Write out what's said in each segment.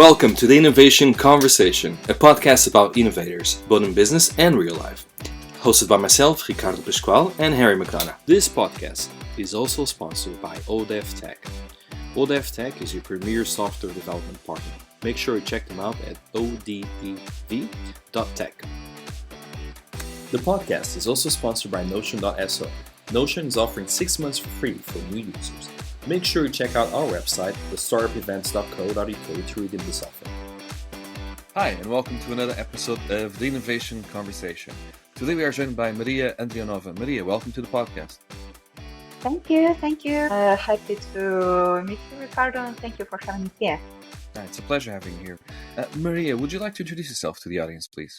Welcome to the Innovation Conversation, a podcast about innovators, both in business and real life. Hosted by myself, Ricardo Pascual, and Harry McDonough. This podcast is also sponsored by ODEV Tech. ODEV Tech is your premier software development partner. Make sure you check them out at odev.tech. The podcast is also sponsored by Notion.so. Notion is offering 6 months for free for new users. Make sure you check out our website, thestartupevents.co.uk, to redeem this offer. Hi, and welcome to another episode of the Innovation Conversation. Today we are joined by Maria Andrianova. Maria, welcome to the podcast. Thank you. Happy to meet you, Ricardo, and thank you for having me here. It's a pleasure having you here. Maria, would you like to introduce yourself to the audience, please?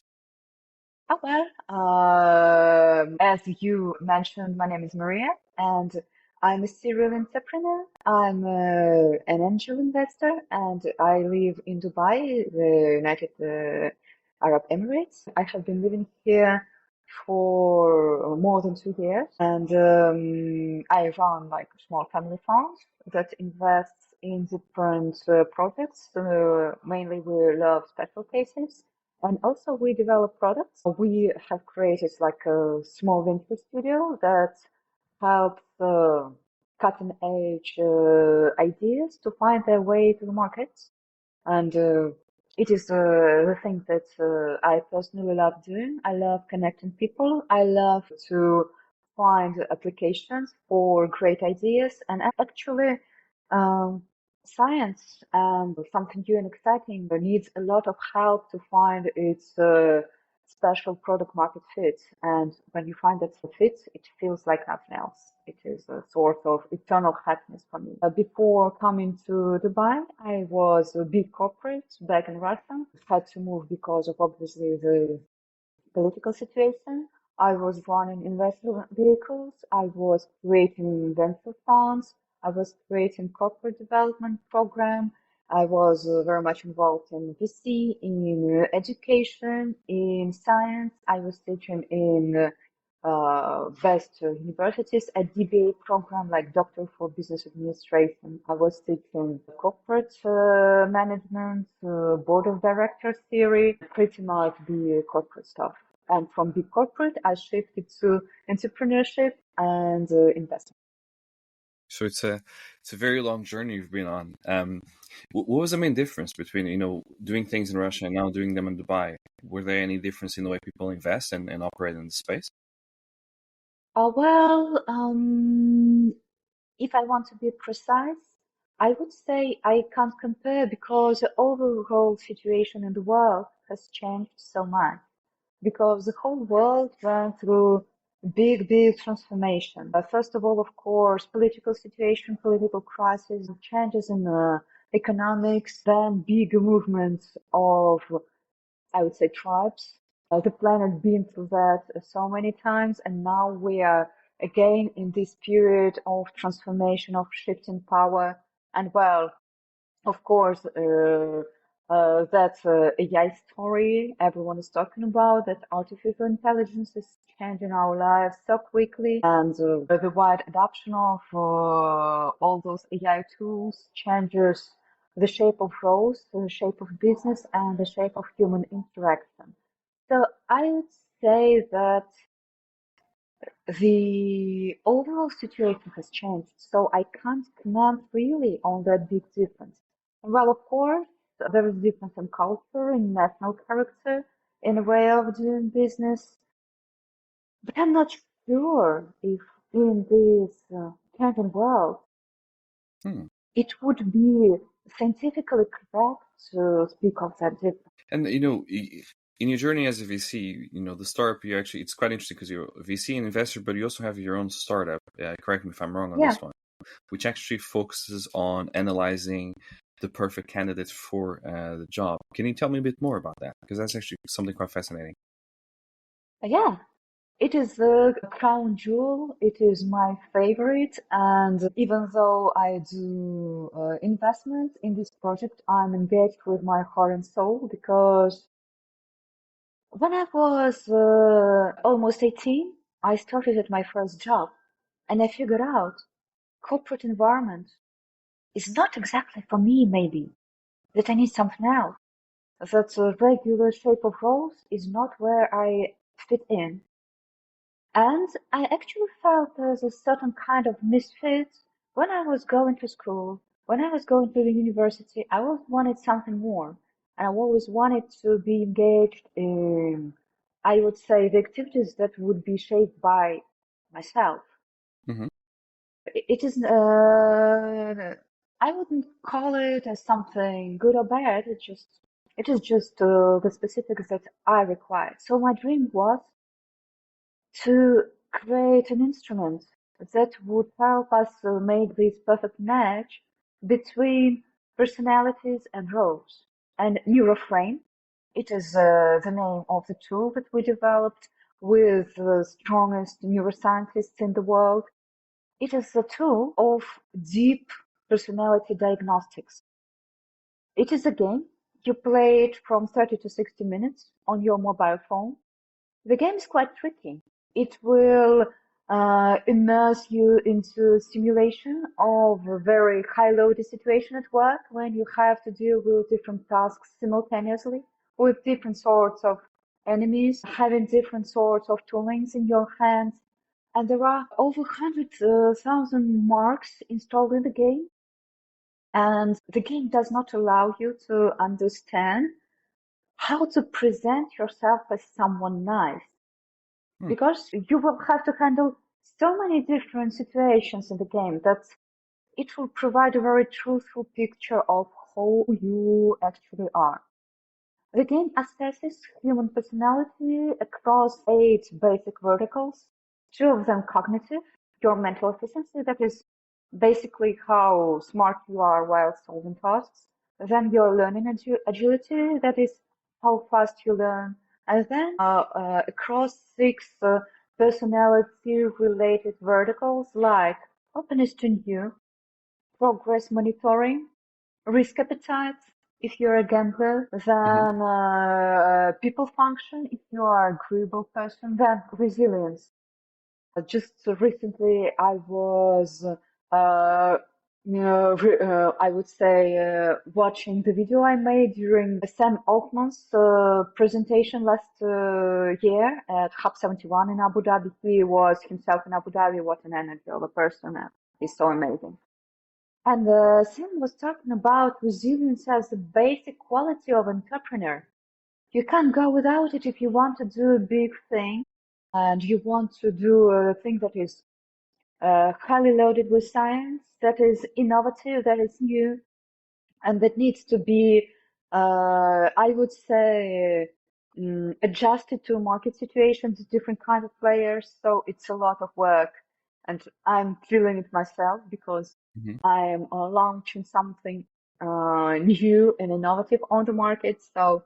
As you mentioned, my name is Maria, and I'm a serial entrepreneur. I'm an angel investor, and I live in Dubai, the United Arab Emirates. I have been living here for more than 2 years, and I run like a small family fund that invests in different projects. Mainly we love special cases, and also we develop products. We have created like a small venture studio that helps cutting edge ideas to find their way to the market. And it is the thing that I personally love doing. I love connecting people. I love to find applications for great ideas. And actually, science and something new and exciting needs a lot of help to find its special product market fit. And when you find that fit, it feels like nothing else. It is a source of eternal happiness for me. Before coming to Dubai, I was a big corporate back in Russia. Had to move because of obviously the political situation. I was running investment vehicles. I was creating venture funds. I was creating corporate development program. I was very much involved in VC, in education, in science. I was teaching in best universities, a DBA program like Doctor for Business Administration. I was teaching corporate management, board of directors theory, pretty much the corporate stuff. And from big corporate, I shifted to entrepreneurship and investment. So it's a very long journey you've been on. What was the main difference between doing things in Russia and now doing them in Dubai? Were there any difference in the way people invest and operate in the space? If I want to be precise, I would say I can't compare because the overall situation in the world has changed so much. Because the whole world went through big transformation. First of all, of course, political situation, political crisis, changes in economics, then big movements of, I would say, tribes. The planet been through that so many times, and now we are again in this period of transformation, of shifting power. And well, of course, that AI story everyone is talking about, that artificial intelligence is changing our lives so quickly, and the wide adoption of all those AI tools changes the shape of roles, the shape of business, and the shape of human interaction. So I would say that the overall situation has changed, so I can't comment really on that big difference. Well, of course, there is difference in culture, in national character, in a way of doing business, but I'm not sure if in this changing world it would be scientifically correct to speak of that difference. And in your journey as a VC, the startup, it's quite interesting because you're a VC and investor, but you also have your own startup. Correct me if I'm wrong on this one, which actually focuses on analyzing the perfect candidate for the job. Can you tell me a bit more about that? Because that's actually something quite fascinating. Yeah, it is a crown jewel. It is my favorite. And even though I do investment in this project, I'm engaged with my heart and soul because when I was almost 18, I started at my first job and I figured out corporate environment is not exactly for me, maybe. that I need something else. That the regular shape of roles is not where I fit in. And I actually felt as a certain kind of misfit when I was going to school, when I was going to the university. I always wanted something more. And I always wanted to be engaged in, I would say, the activities that would be shaped by myself. Mm-hmm. It is, I wouldn't call it as something good or bad. It is just the specifics that I required. So my dream was to create an instrument that would help us make this perfect match between personalities and roles. And Neuroframe, it is the name of the tool that we developed with the strongest neuroscientists in the world. It is a tool of deep personality diagnostics. It is a game. You play it from 30 to 60 minutes on your mobile phone. The game is quite tricky. It will immerse you into simulation of a very high-loaded situation at work when you have to deal with different tasks simultaneously with different sorts of enemies, having different sorts of toolings in your hands. And there are over 100,000 marks installed in the game. And the game does not allow you to understand how to present yourself as someone nice, because you will have to handle so many different situations in the game that it will provide a very truthful picture of who you actually are. The game assesses human personality across 8 basic verticals, 2 of them cognitive, your mental efficiency, that is basically how smart you are while solving tasks. Then your learning agility, that is how fast you learn. And then across 6 personality-related verticals like openness to new, progress monitoring, risk appetite, if you're a gambler, Mm-hmm. then people function, if you are an agreeable person, then resilience. Just recently, I was, I would say, watching the video I made during Sam Altman's presentation last year at Hub 71 in Abu Dhabi. He was himself in Abu Dhabi. What an energy of a person. He's so amazing. And Sam was talking about resilience as the basic quality of an entrepreneur. You can't go without it if you want to do a big thing and you want to do a thing that is highly loaded with science, that is innovative, that is new, and that needs to be, I would say, adjusted to market situations, different kind of players. So it's a lot of work, and I'm feeling it myself because Mm-hmm. I am launching something new and innovative on the market. So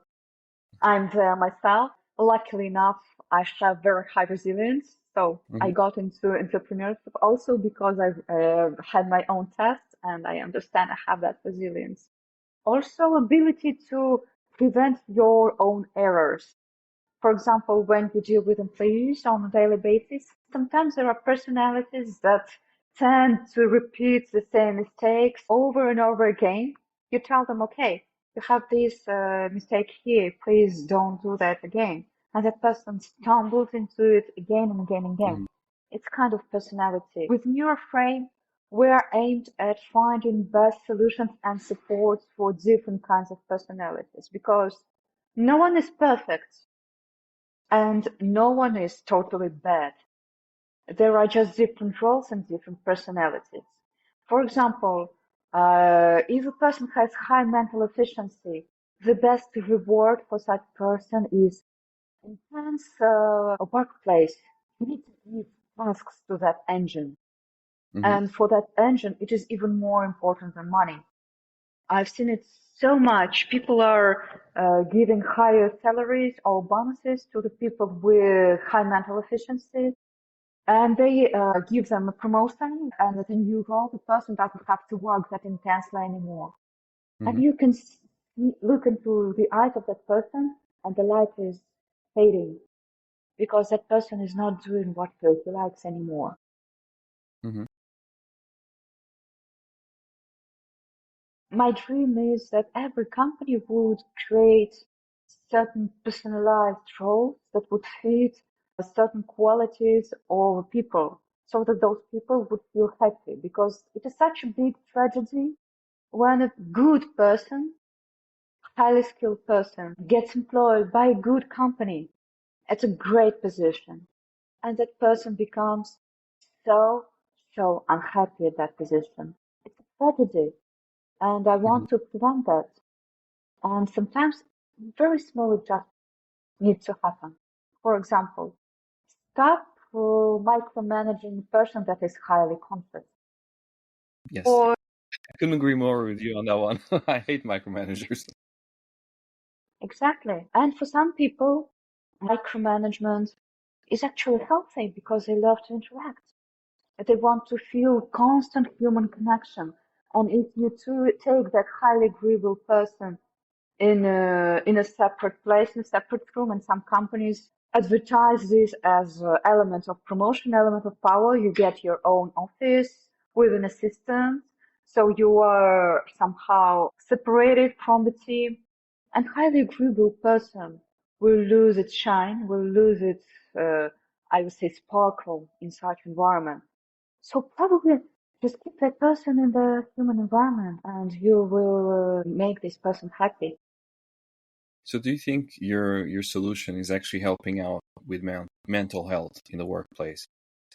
I'm there myself. Luckily enough, I have very high resilience. So I Mm-hmm. got into entrepreneurship also because I've had my own tests and I understand I have that resilience. Also, ability to prevent your own errors. For example, when you deal with employees on a daily basis, sometimes there are personalities that tend to repeat the same mistakes over and over again. You tell them, okay, you have this mistake here, please don't do that again. And that person stumbles into it again and again and again. Mm-hmm. It's kind of personality. With Neuroframe, we're aimed at finding best solutions and supports for different kinds of personalities because no one is perfect. And no one is totally bad. There are just different roles and different personalities. For example, if a person has high mental efficiency, the best reward for such person is enhance workplace. You need to give tasks to that engine. Mm-hmm. And for that engine, it is even more important than money. I've seen it so much. People are giving higher salaries or bonuses to the people with high mental efficiency, and they give them a promotion. And at a new role, the person doesn't have to work that intensely anymore. Mm-hmm. And you can look into the eyes of that person, and the light is fading because that person is not doing what he likes anymore. Mm-hmm. My dream is that every company would create certain personalized roles that would fit certain qualities of people so that those people would feel happy, because it is such a big tragedy when a good person, highly skilled person, gets employed by a good company at a great position, and that person becomes so, so unhappy at that position. It's a tragedy, and I Mhm. want to prevent that. And sometimes very small adjustments need to happen. For example, stop micromanaging a person that is highly confident. Yes, Or I couldn't agree more with you on that one. I hate micromanagers. exactly. And for some people, micromanagement is actually healthy because they love to interact. They want to feel constant human connection. And if you take that highly agreeable person in a separate place, in a separate room, and some companies advertise this as an element of promotion, element of power. You get your own office with an assistant, so you are somehow separated from the team. And highly agreeable person will lose its shine, will lose its, I would say, sparkle in such environment. So probably just keep that person in the human environment, and you will make this person happy. So do you think your solution is actually helping out with mental health in the workplace?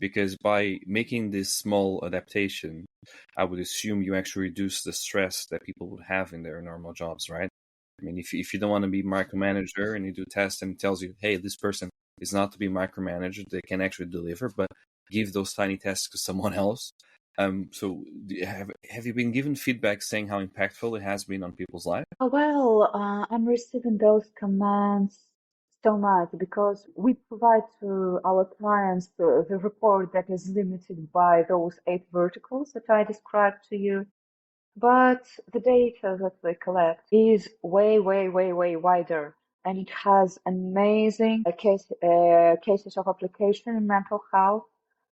Because by making this small adaptation, I would assume you actually reduce the stress that people would have in their normal jobs, right? I mean, if you don't want to be micromanager and you do tests and it tells you, hey, this person is not to be micromanaged, they can actually deliver, but give those tiny tasks to someone else. So have you been given feedback saying how impactful it has been on people's lives? I'm receiving those commands so much because we provide to our clients the report that is limited by those 8 verticals that I described to you. But the data that we collect is way, way, way, way wider, and it has amazing cases of application in mental health,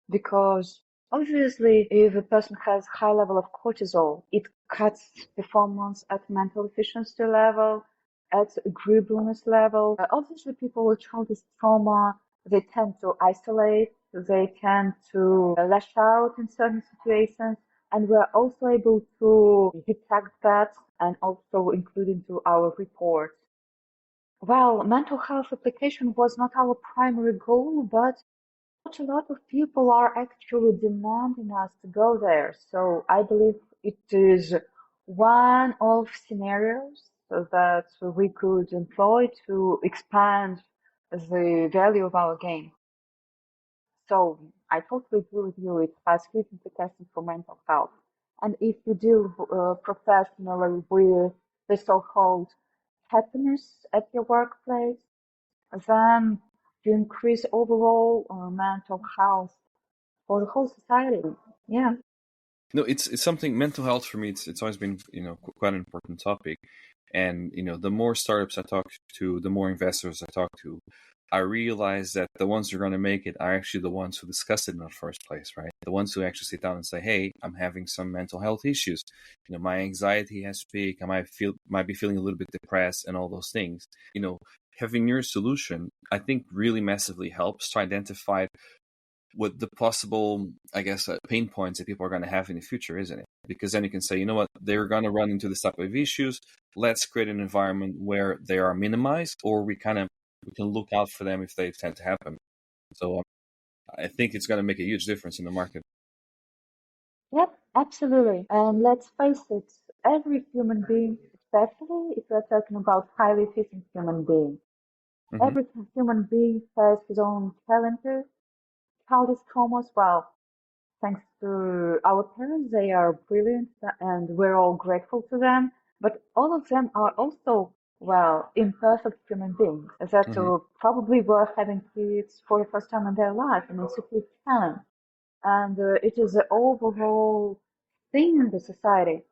because obviously if a person has high level of cortisol, it cuts performance at mental efficiency level, at agreeableness level. Obviously people with childhood trauma, they tend to isolate, they tend to lash out in certain situations, and we're also able to detect that and also include into our report. Well, mental health application was not our primary goal, but a lot of people are actually demanding us to go there. So I believe it is one of scenarios that we could employ to expand the value of our game. So I totally agree with you. It has huge implications for mental health. And if you deal professionally with the so-called happiness at your workplace, then you increase overall mental health for the whole society. Yeah. No, it's something. Mental health for me, it's always been quite an important topic, and the more startups I talk to, the more investors I talk to, I realize that the ones who are going to make it are actually the ones who discuss it in the first place, right? The ones who actually sit down and say, "Hey, I'm having some mental health issues. My anxiety has peaked. I might be feeling a little bit depressed, and all those things." Having your solution, I think, really massively helps to identify what the possible, I guess, pain points that people are going to have in the future, isn't it? Because then you can say, you know what, they're going to run into this type of issues. Let's create an environment where they are minimized, or we can look out for them if they tend to happen. So I think it's going to make a huge difference in the market. Yep, absolutely. And let's face it, every human being, especially if we're talking about highly efficient human being, Hmm. every human being has his own challenges, childish traumas. Well, thanks to our parents, they are brilliant and we're all grateful to them. But all of them are also, well, imperfect human beings that Hmm. probably were having kids for the first time in their life, and it's a huge challenge. And it is an overall thing in the society.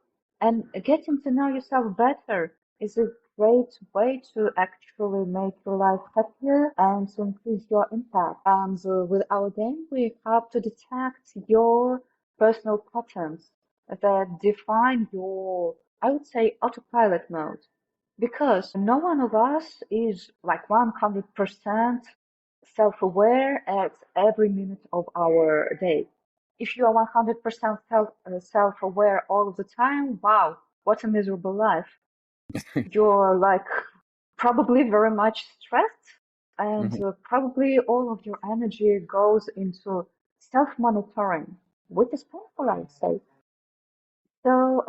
And getting to know yourself better is a great way to actually make your life happier and to increase your impact. And with our game, we help to detect your personal patterns that define your I would say, autopilot mode, because no one of us is like 100% self-aware at every minute of our day. If you are 100% self-aware all of the time, wow, what a miserable life. You're like probably very much stressed, and probably all of your energy goes into self-monitoring, which is painful, I would say. So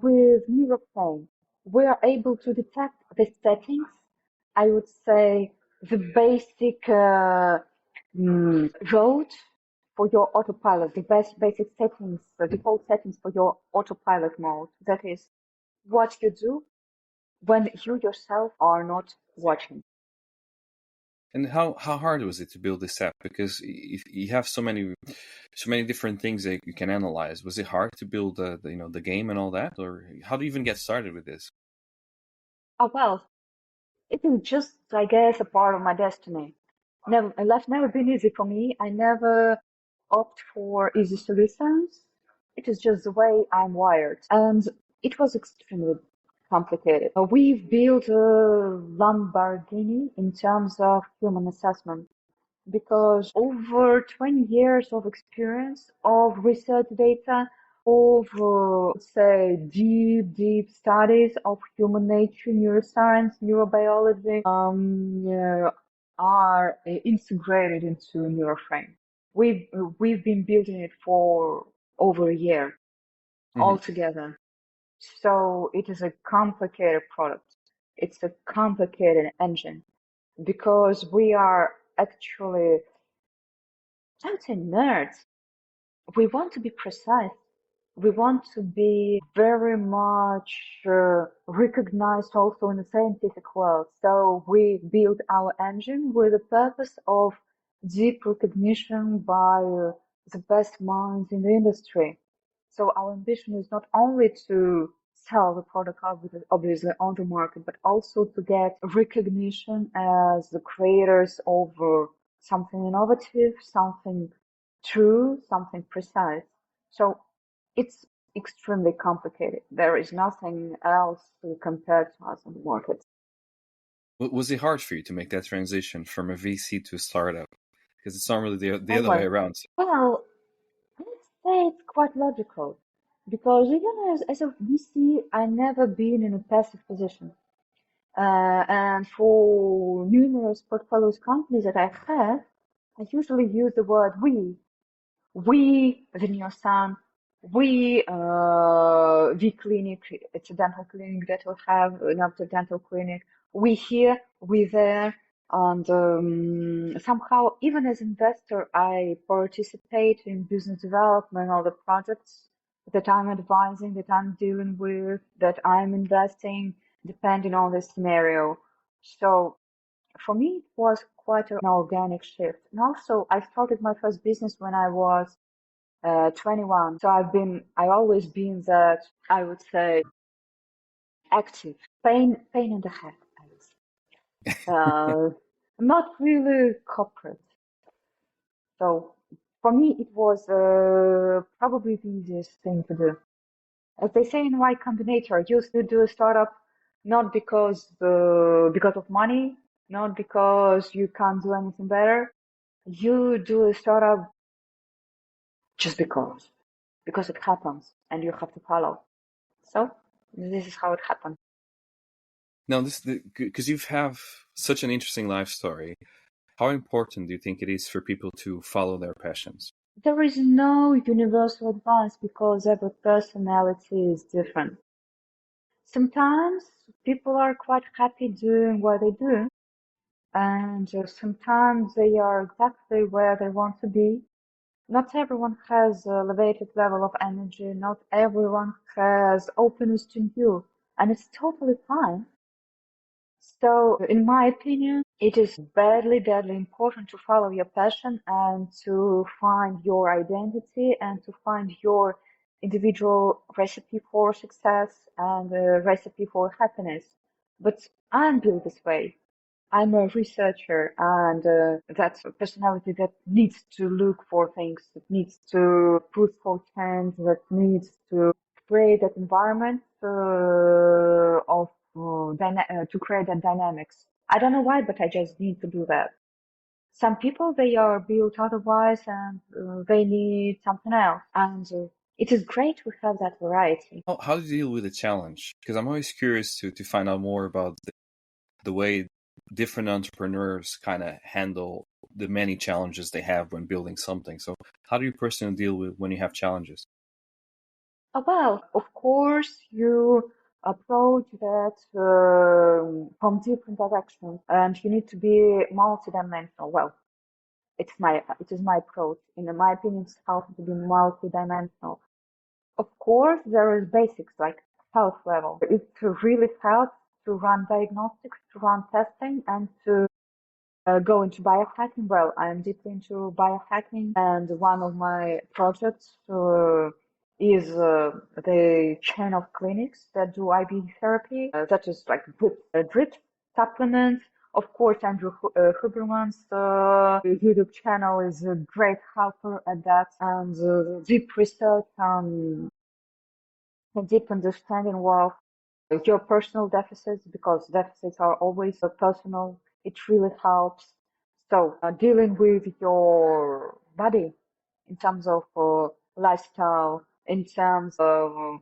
with Neuroframe, we are able to detect the settings. I would say the basic road for your autopilot, the basic settings, the default settings for your autopilot mode. That is what you do when you yourself are not watching. And how hard was it to build this app? Because if you have so many different things that you can analyze, was it hard to build the game and all that, or how do you even get started with this? Oh, well, it is just, I guess, a part of my destiny. Life never been easy for me. I never opt for easy solutions. It is just the way I'm wired. And it was extremely complicated. We've built a Lamborghini in terms of human assessment, because over 20 years of experience of research data, of, say, deep studies of human nature, neuroscience, neurobiology, are integrated into Neuroframe. We've been building it for over a year altogether. So it is a complicated product. It's a complicated engine, because we are actually, I would say, nerds. We want to be precise. We want to be very much recognized also in the scientific world. So we build our engine with the purpose of deep recognition by the best minds in the industry. So our ambition is not only to sell the product obviously on the market, but also to get recognition as the creators of something innovative, something true, something precise. So it's extremely complicated. There is nothing else compared to us on the market. Was it hard for you to make that transition from a VC to a startup? Because it's normally the other Well, way around. well, let's say it's quite logical, because even as a VC, I never been in a passive position. And for numerous portfolios companies that I have, I usually use the word we. We, the Neosan, we, the clinic, it's a dental clinic that we have, another dental clinic. We here, we there. And somehow, even as investor, I participate in business development of the projects that I'm advising, that I'm dealing with, that I'm investing, depending on the scenario. So for me, it was quite an organic shift. And also, I started my first business when I was 21. So I always been that, I would say, active, pain in the head, I would say. Not really corporate. So for me, it was probably the easiest thing to do. As they say in Y Combinator, you used to do a startup not because of money, not because you can't do anything better. You do a startup just because it happens and you have to follow. So this is how it happened. Now, because you have such an interesting life story, how important do you think it is for people to follow their passions? There is no universal advice, because every personality is different. Sometimes people are quite happy doing what they do, and sometimes they are exactly where they want to be. Not everyone has an elevated level of energy. Not everyone has openness to new, and it's totally fine. So, in my opinion, it is deadly important to follow your passion and to find your identity and to find your individual recipe for success and a recipe for happiness. But I'm built this way. I'm a researcher, and that's a personality that needs to look for things, that needs to push for change, that needs to create that environment. to create that dynamics. I don't know why, but I just need to do that. Some people, they are built otherwise, and they need something else. And it is great to have that variety. How do you deal with the challenge? Because I'm always curious to find out more about the way different entrepreneurs kind of handle the many challenges they have when building something. So how do you personally deal with when you have challenges? Well, of course, you approach that from different directions, and you need to be multidimensional. Well, it is my approach. In my opinion, it's how to be multidimensional. Of course, there is basics like health level. It really helps to run diagnostics, to run testing, and to go into biohacking. Well, I'm deeply into biohacking, and one of my projects is the chain of clinics that do IV therapy. That is like drip supplements. Of course, Andrew Huberman's YouTube channel is a great helper at that, and deep research on a deep understanding of your personal deficits, because deficits are always personal. It really helps. So dealing with your body in terms of lifestyle, in terms of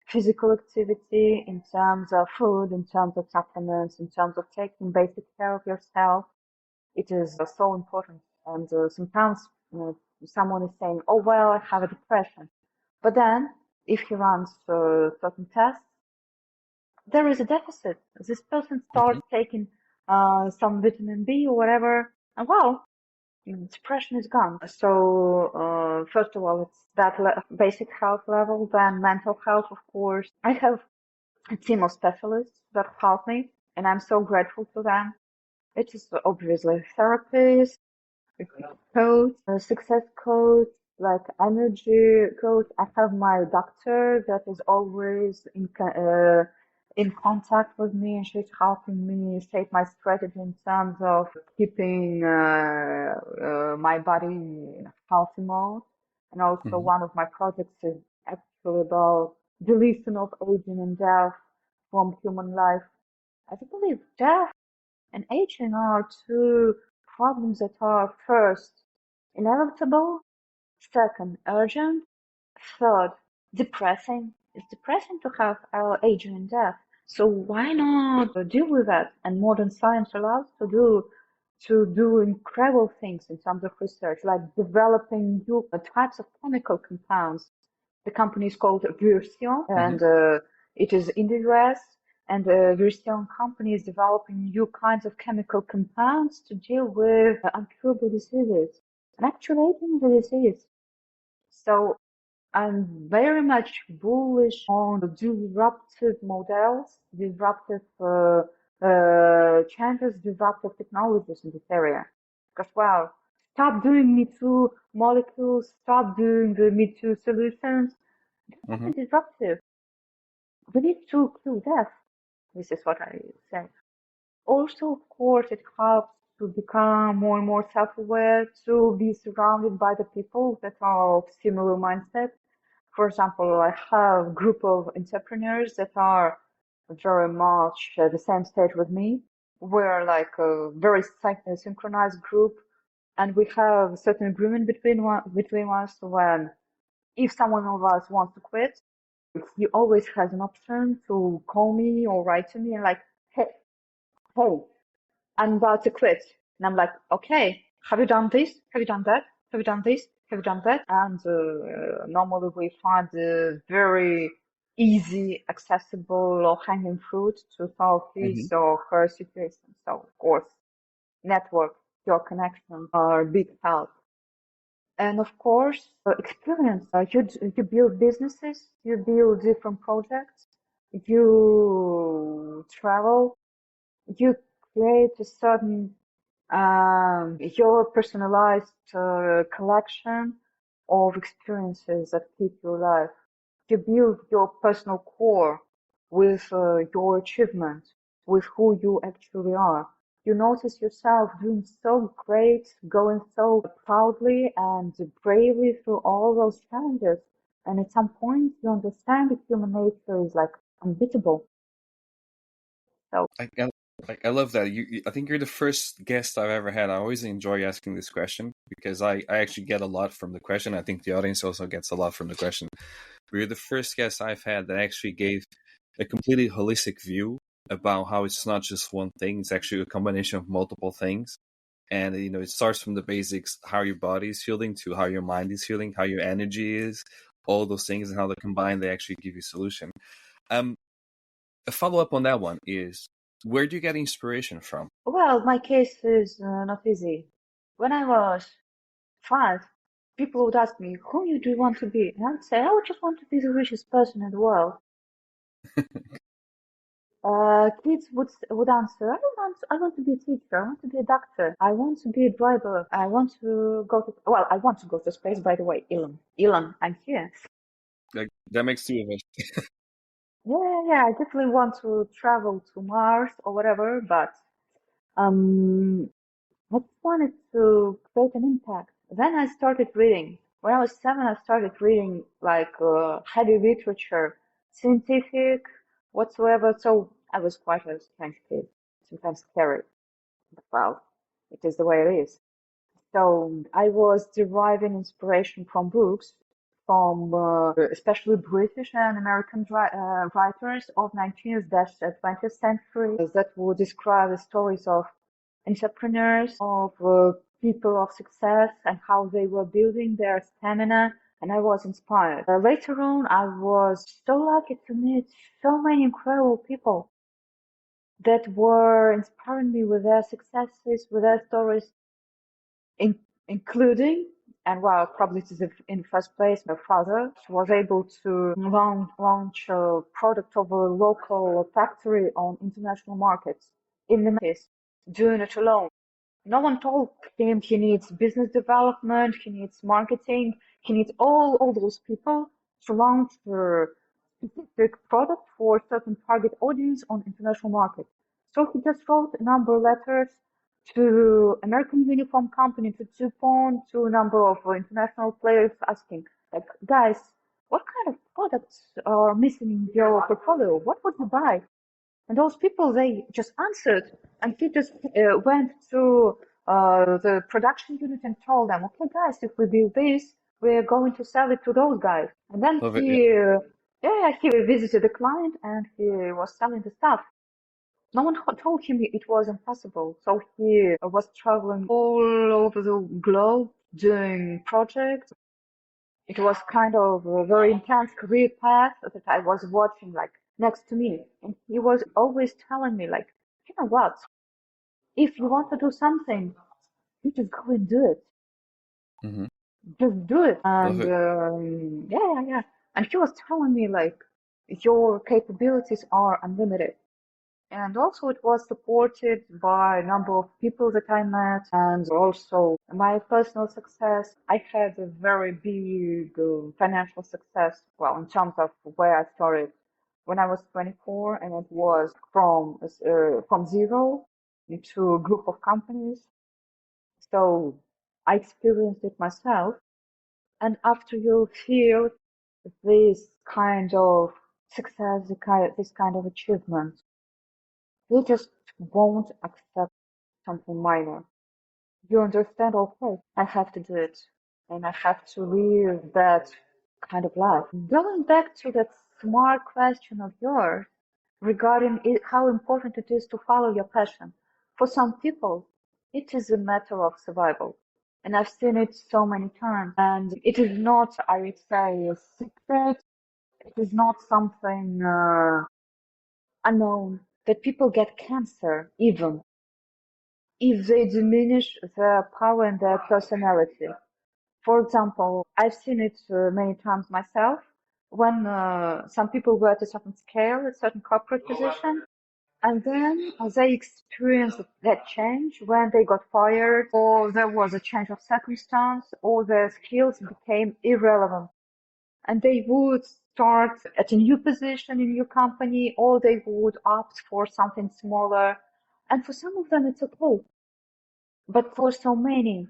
physical activity, in terms of food, in terms of supplements, in terms of taking basic care of yourself, it is so important. And sometimes someone is saying, "Oh well, I have a depression," but then if he runs certain tests, there is a deficit. This person starts taking some vitamin B or whatever, and well, depression is gone. So first of all, it's that basic health level, then mental health, of course. I have a team of specialists that help me, and I'm so grateful to them. It is obviously therapists, coach, a success coach, like energy coach. I have my doctor that is always in contact with me, and she's helping me shape my strategy in terms of keeping my body in a healthy mode. And also, Mm-hmm. one of my projects is actually about deletion of aging and death from human life. I do believe death and aging are two problems that are first inevitable, second urgent, third depressing. It's depressing to have aging and death. So why not deal with that? And modern science allows to do incredible things in terms of research, like developing new types of chemical compounds. The company is called Virsion, Mm-hmm. and it is in the US. And the Virsion company is developing new kinds of chemical compounds to deal with incurable diseases and actuating the disease. So I'm very much bullish on disruptive models, disruptive changes, disruptive technologies in this area. Because, well, stop doing Me Too molecules, stop doing the Me Too solutions. Mm-hmm. Something disruptive. We need to kill death. This is what I say. Also, of course, it helps to become more and more self-aware, to be surrounded by the people that are of similar mindset. For example, I have a group of entrepreneurs that are very much at the same stage with me. We're like a very synchronized group, and we have a certain agreement between us when if someone of us wants to quit, he always has an option to call me or write to me and like, hey, I'm about to quit. And I'm like, okay, have you done this? Have you done that? Have you done this? Have you done that? And normally we find very easy, accessible, or hanging fruit to solve Mm-hmm. his or her situation. So, of course, network, your connections are a big help. And of course, experience. You build businesses, you build different projects, you travel, you create a certain your personalized collection of experiences that keep your life. You build your personal core with your achievement, with who you actually are. You notice yourself doing so great, going so proudly and bravely through all those challenges. And at some point, you understand that human nature is like unbeatable. So I love that. I think you're the first guest I've ever had. I always enjoy asking this question because I actually get a lot from the question. I think the audience also gets a lot from the question. You're the first guest I've had that actually gave a completely holistic view about how it's not just one thing. It's actually a combination of multiple things. And, it starts from the basics, how your body is feeling, to how your mind is feeling, how your energy is, all those things, and how they combine, they actually give you a solution. A follow-up on that one is, where do you get inspiration from? well, my case is not easy. When I was 5, people would ask me, "Who do you want to be?" And I'd say, "I would just want to be the richest person in the world." Kids would answer, I want to be a teacher. I want to be a doctor. I want to be a driver. I want to go to, well, I want to go to space, by the way, Elon. Elon, I'm here. Like, that makes two of us. Yeah, I definitely want to travel to Mars or whatever, but I just wanted to create an impact. Then I started reading. When I was 7, I started reading like heavy literature, scientific, whatsoever. So I was quite a strange kid, sometimes scary. But well, it is the way it is. So I was deriving inspiration from books, from especially British and American writers of 19th-20th century that would describe the stories of entrepreneurs, of people of success, and how they were building their stamina. And I was inspired. Later on, I was so lucky to meet so many incredible people that were inspiring me with their successes, with their stories, in, including, and well, probably it is in first place, my father was able to launch a product of a local factory on international markets in the 90s, doing it alone. No one told him he needs business development, he needs marketing, he needs all those people to launch a specific product for a certain target audience on international market. So he just wrote a number of letters to American uniform company, to DuPont, to a number of international players asking, like, guys, what kind of products are missing in your portfolio? What would you buy? And those people, they just answered, and he just went to the production unit and told them, okay, guys, if we build this, we're going to sell it to those guys. And then Love it. he visited the client and he was selling the stuff. No one told him it was impossible. So he was traveling all over the globe doing projects. It was kind of a very intense career path that I was watching like next to me. And he was always telling me like, you know what? If you want to do something, you just go and do it. Mm-hmm. Just do it. Love And it. yeah. And he was telling me like, your capabilities are unlimited. And also it was supported by a number of people that I met and also my personal success. I had a very big financial success, well, in terms of where I started when I was 24, and it was from zero into a group of companies. So I experienced it myself. And after you feel this kind of success, this kind of achievement, you just won't accept something minor. You understand, okay, I have to do it, and I have to live that kind of life. Going back to that smart question of yours regarding how important it is to follow your passion. For some people, it is a matter of survival. And I've seen it so many times. And it is not, I would say, a secret. It is not something unknown that people get cancer even if they diminish their power and their personality. For example, I've seen it many times myself when some people were at a certain scale, a certain corporate position, and then they experienced that change when they got fired, or there was a change of circumstance, or their skills became irrelevant. And they would start at a new position in a new company, or they would opt for something smaller. And for some of them, it's okay. But for so many,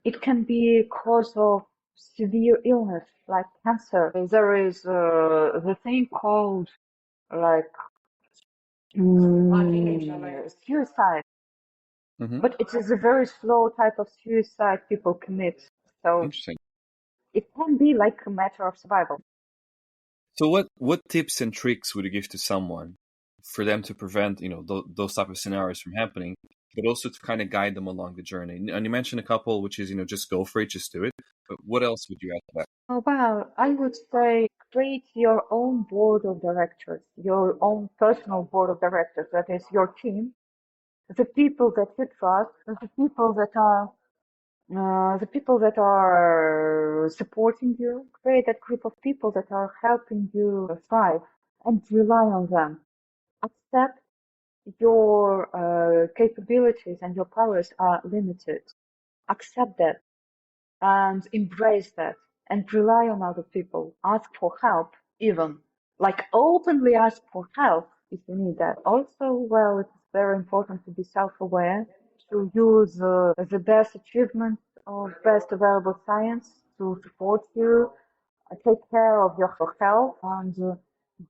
it can be a cause of severe illness like cancer. There is the thing called like suicide, Mm-hmm. but it is a very slow type of suicide people commit. So Interesting. it can be like a matter of survival. So what tips and tricks would you give to someone for them to prevent, those type of scenarios from happening, but also to kind of guide them along the journey? And you mentioned a couple, which is, just go for it, just do it. But what else would you add to that? Well, I would say create your own board of directors, your own personal board of directors. That is your team, the people that you trust, the people that are supporting you. Create that group of people that are helping you thrive, and rely on them. Accept your capabilities and your powers are limited. Accept that and embrace that, and rely on other people. Ask for help, even like openly ask for help if you need that. Also, well, it's very important to be self-aware, to use the best achievements of best available science to support you, take care of your health, and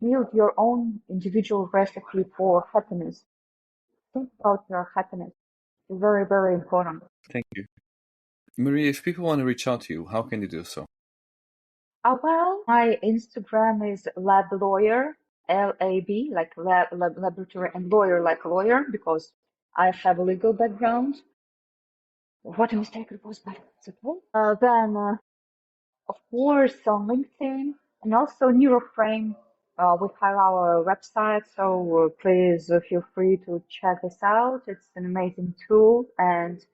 build your own individual recipe for happiness. Think about your happiness. It's very, very important. Thank you. Maria, if people want to reach out to you, how can they do so? Well, my Instagram is lab lawyer, LAB, like laboratory, and lawyer, like lawyer, because I have a legal background. What a mistake it was, but it's okay. Then, of course, on LinkedIn, and also Neuroframe. We have our website, so please feel free to check this out. It's an amazing tool, and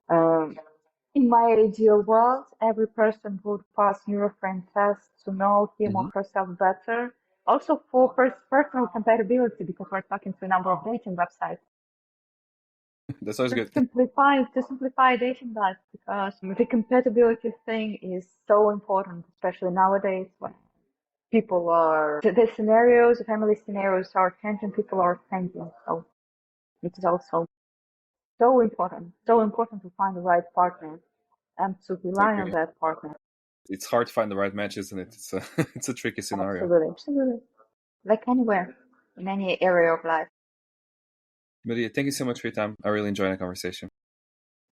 um, in my ideal world, every person would pass Neuroframe tests to know him or Hmm. herself better. Also for personal compatibility, because we're talking to a number of dating websites. That sounds good. To simplify dating life, because the compatibility thing is so important, especially nowadays when people are the scenarios, the family scenarios are changing, people are changing. So it is also so important to find the right partner and to I rely on agree. that partner. It's hard to find the right match, isn't it? It's a it's a tricky scenario. Absolutely, absolutely. Like anywhere, in any area of life. Maria, thank you so much for your time. I really enjoyed the conversation.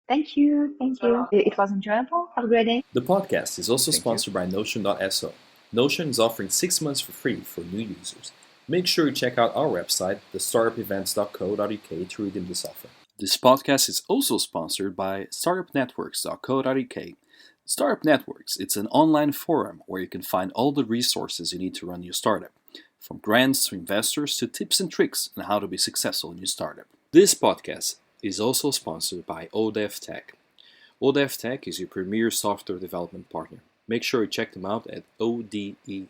Thank you, thank you. It was enjoyable. Have a great day. The podcast is also Thank you. sponsored by Notion.so. Notion is offering 6 months for free for new users. Make sure you check out our website, thestartupevents.co.uk, to redeem this offer. This podcast is also sponsored by startupnetworks.co.uk. Startup Networks, it's an online forum where you can find all the resources you need to run your startup, from grants to investors to tips and tricks on how to be successful in your startup. This podcast is also sponsored by ODEV Tech. ODEV Tech is your premier software development partner. Make sure you check them out at odev.tech.